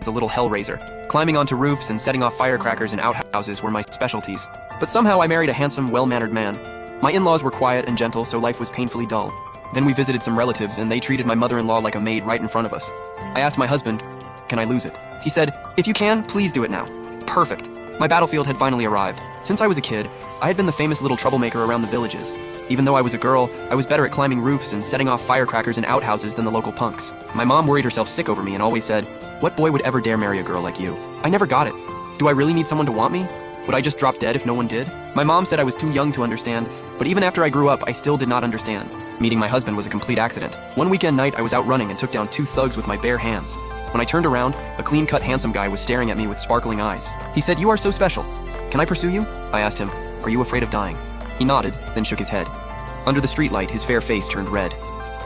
a little hellraiser. Climbing onto roofs and setting off firecrackers in outhouses were my specialties. But somehow I married a handsome, well-mannered man. My in-laws were quiet and gentle, so life was painfully dull. Then we visited some relatives, and they treated my mother-in-law like a maid right in front of us. I asked my husband, "Can I lose it?" He said, "If you can, please do it now." Perfect. My battlefield had finally arrived. Since I was a kid, I had been the famous little troublemaker around the villages. Even though I was a girl, I was better at climbing roofs and setting off firecrackers in outhouses than the local punks. My mom worried herself sick over me and always said, "What boy would ever dare marry a girl like you?" I never got it. Do I really need someone to want me? Would I just drop dead if no one did? My mom said I was too young to understand, but even after I grew up, I still did not understand. Meeting my husband was a complete accident. One weekend night, I was out running and took down 2 thugs with my bare hands. When I turned around, a clean-cut, handsome guy was staring at me with sparkling eyes. He said, "You are so special. Can I pursue you?" I asked him, "Are you afraid of dying?" He nodded, then shook his head. Under the streetlight, his fair face turned red.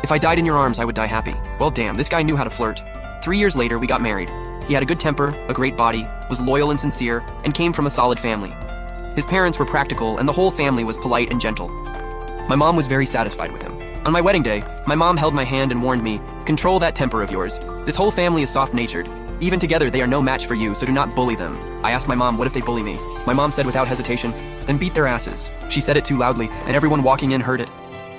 "If I died in your arms, I would die happy." Well, damn, this guy knew how to flirt. 3 years later, we got married. He had a good temper, a great body, was loyal and sincere, and came from a solid family. His parents were practical, and the whole family was polite and gentle. My mom was very satisfied with him. On my wedding day, my mom held my hand and warned me, "Control that temper of yours. This whole family is soft-natured. Even together, they are no match for you, so do not bully them." I asked my mom, "What if they bully me?" My mom said without hesitation, "Then beat their asses." She said it too loudly, and everyone walking in heard it.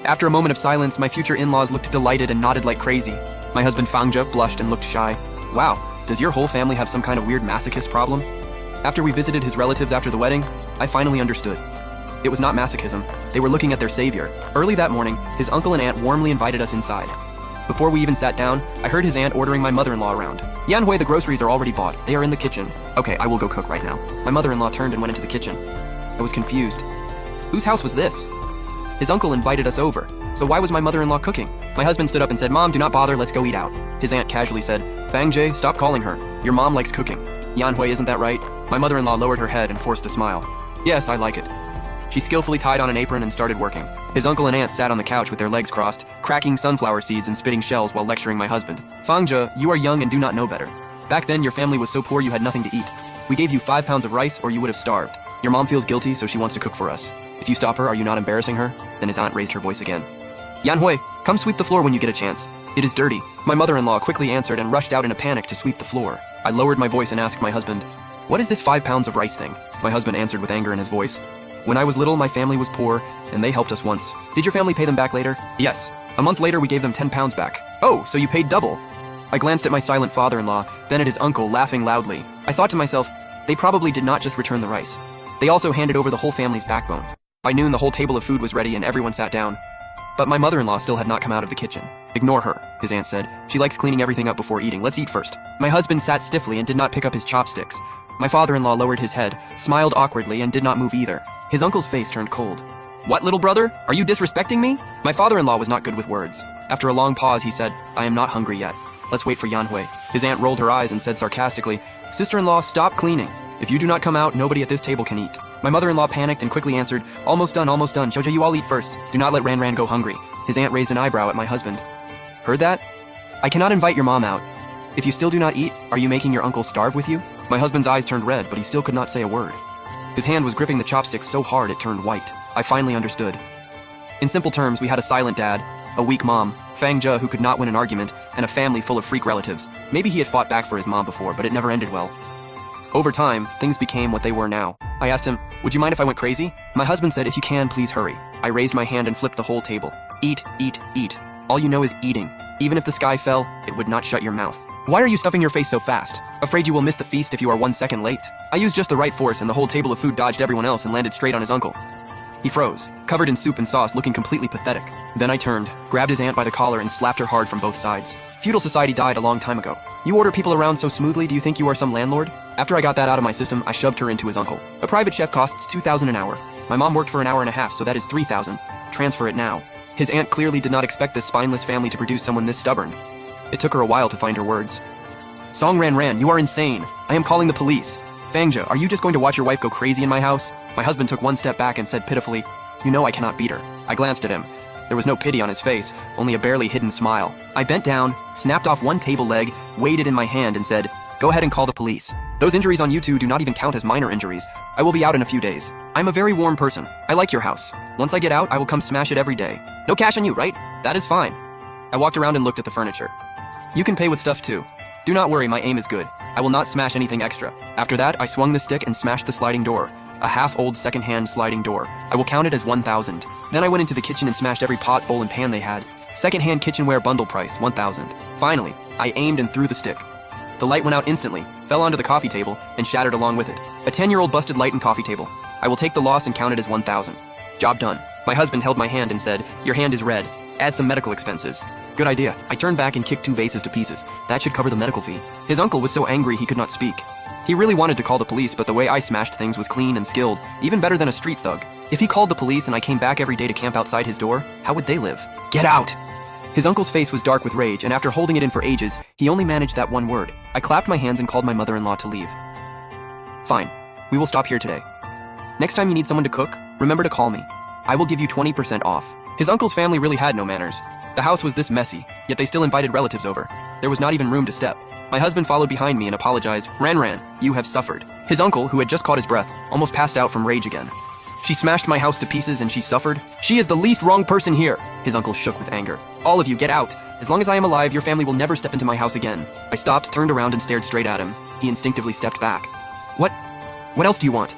After a moment of silence, my future in-laws looked delighted and nodded like crazy. My husband Fangja blushed and looked shy. "Wow, does your whole family have some kind of weird masochist problem?" After we visited his relatives after the wedding, I finally understood. It was not masochism. They were looking at their savior. Early that morning, his uncle and aunt warmly invited us inside. Before we even sat down, I heard his aunt ordering my mother-in-law around. "Yanhui, the groceries are already bought. They are in the kitchen." "Okay, I will go cook right now." My mother-in-law turned and went into the kitchen. I was confused. Whose house was this? His uncle invited us over, so why was my mother-in-law cooking? My husband stood up and said, "Mom, do not bother, let's go eat out." His aunt casually said, "Fangjae, stop calling her. Your mom likes cooking." "Yanhui, isn't that right?" My mother-in-law lowered her head and forced a smile. "Yes, I like it." She skillfully tied on an apron and started working. His uncle and aunt sat on the couch with their legs crossed, cracking sunflower seeds and spitting shells while lecturing my husband. "Fangja, you are young and do not know better. Back then, your family was so poor you had nothing to eat. We gave you 5 pounds of rice or you would have starved. Your mom feels guilty, so she wants to cook for us. If you stop her, are you not embarrassing her?" Then his aunt raised her voice again. "Yanhui, come sweep the floor when you get a chance. It is dirty." My mother-in-law quickly answered and rushed out in a panic to sweep the floor. I lowered my voice and asked my husband, "What is this 5 pounds of rice thing?" My husband answered with anger in his voice. "When I was little, my family was poor, and they helped us once." "Did your family pay them back later?" "Yes. A month later, we gave them 10 pounds back." "Oh, so you paid double." I glanced at my silent father-in-law, then at his uncle, laughing loudly. I thought to myself, they probably did not just return the rice. They also handed over the whole family's backbone. By noon, the whole table of food was ready and everyone sat down. But my mother-in-law still had not come out of the kitchen. "Ignore her," his aunt said. "She likes cleaning everything up before eating. Let's eat first." My husband sat stiffly and did not pick up his chopsticks. My father-in-law lowered his head, smiled awkwardly, and did not move either. His uncle's face turned cold. "What, little brother? Are you disrespecting me?" My father-in-law was not good with words. After a long pause, he said, "I am not hungry yet. Let's wait for Yanhui." His aunt rolled her eyes and said sarcastically, "Sister-in-law, stop cleaning. If you do not come out, nobody at this table can eat." My mother-in-law panicked and quickly answered, almost done, Shouja, you all eat first. Do not let Ran go hungry." His aunt raised an eyebrow at my husband. "Heard that? I cannot invite your mom out. If you still do not eat, are you making your uncle starve with you?" My husband's eyes turned red, but he still could not say a word. His hand was gripping the chopsticks so hard it turned white. I finally understood. In simple terms, we had a silent dad, a weak mom, Fangja who could not win an argument, and a family full of freak relatives. Maybe he had fought back for his mom before, but it never ended well. Over time, things became what they were now. I asked him, "Would you mind if I went crazy?" My husband said, "If you can, please hurry." I raised my hand and flipped the whole table. "Eat, eat, eat. All you know is eating. Even if the sky fell, it would not shut your mouth. Why are you stuffing your face so fast? Afraid you will miss the feast if you are 1 second late?" I used just the right force and the whole table of food dodged everyone else and landed straight on his uncle. He froze, covered in soup and sauce, looking completely pathetic. Then I turned, grabbed his aunt by the collar and slapped her hard from both sides. "Feudal society died a long time ago. You order people around so smoothly, do you think you are some landlord?" After I got that out of my system, I shoved her into his uncle. "A private chef costs 2,000 an hour. My mom worked for an hour and a half, so that is 3,000. Transfer it now." His aunt clearly did not expect this spineless family to produce someone this stubborn. It took her a while to find her words. "Song Ran, you are insane. I am calling the police. Fangja, are you just going to watch your wife go crazy in my house?" My husband took one step back and said pitifully, "You know I cannot beat her." I glanced at him. There was no pity on his face, only a barely hidden smile. I bent down, snapped off one table leg, weighed it in my hand and said, "Go ahead and call the police. Those injuries on you two do not even count as minor injuries. I will be out in a few days. I'm a very warm person. I like your house. Once I get out, I will come smash it every day. No cash on you, right? That is fine." I walked around and looked at the furniture. "You can pay with stuff too. Do not worry, my aim is good. I will not smash anything extra. After that, I swung the stick and smashed the sliding door. A half-old second-hand sliding door. I will count it as 1,000. Then I went into the kitchen and smashed every pot, bowl, and pan they had. Second-hand kitchenware bundle price, 1,000. Finally, I aimed and threw the stick. The light went out instantly, fell onto the coffee table, and shattered along with it. A 10-year-old busted light and coffee table. I will take the loss and count it as 1,000. Job done. My husband held my hand and said, "Your hand is red. Add some medical expenses." Good idea. I turned back and kicked 2 vases to pieces. That should cover the medical fee. His uncle was so angry he could not speak. He really wanted to call the police, but the way I smashed things was clean and skilled, even better than a street thug. If he called the police and I came back every day to camp outside his door, how would they live? Get out! His uncle's face was dark with rage, and after holding it in for ages, he only managed that one word. I clapped my hands and called my mother-in-law to leave. Fine. We will stop here today. Next time you need someone to cook, remember to call me. I will give you 20% off. His uncle's family really had no manners. The house was this messy, yet they still invited relatives over. There was not even room to step. My husband followed behind me and apologized. Ran, you have suffered. His uncle, who had just caught his breath, almost passed out from rage again. She smashed my house to pieces and she suffered. She is the least wrong person here. His uncle shook with anger. All of you, get out. As long as I am alive, your family will never step into my house again. I stopped, turned around and stared straight at him. He instinctively stepped back. What else do you want?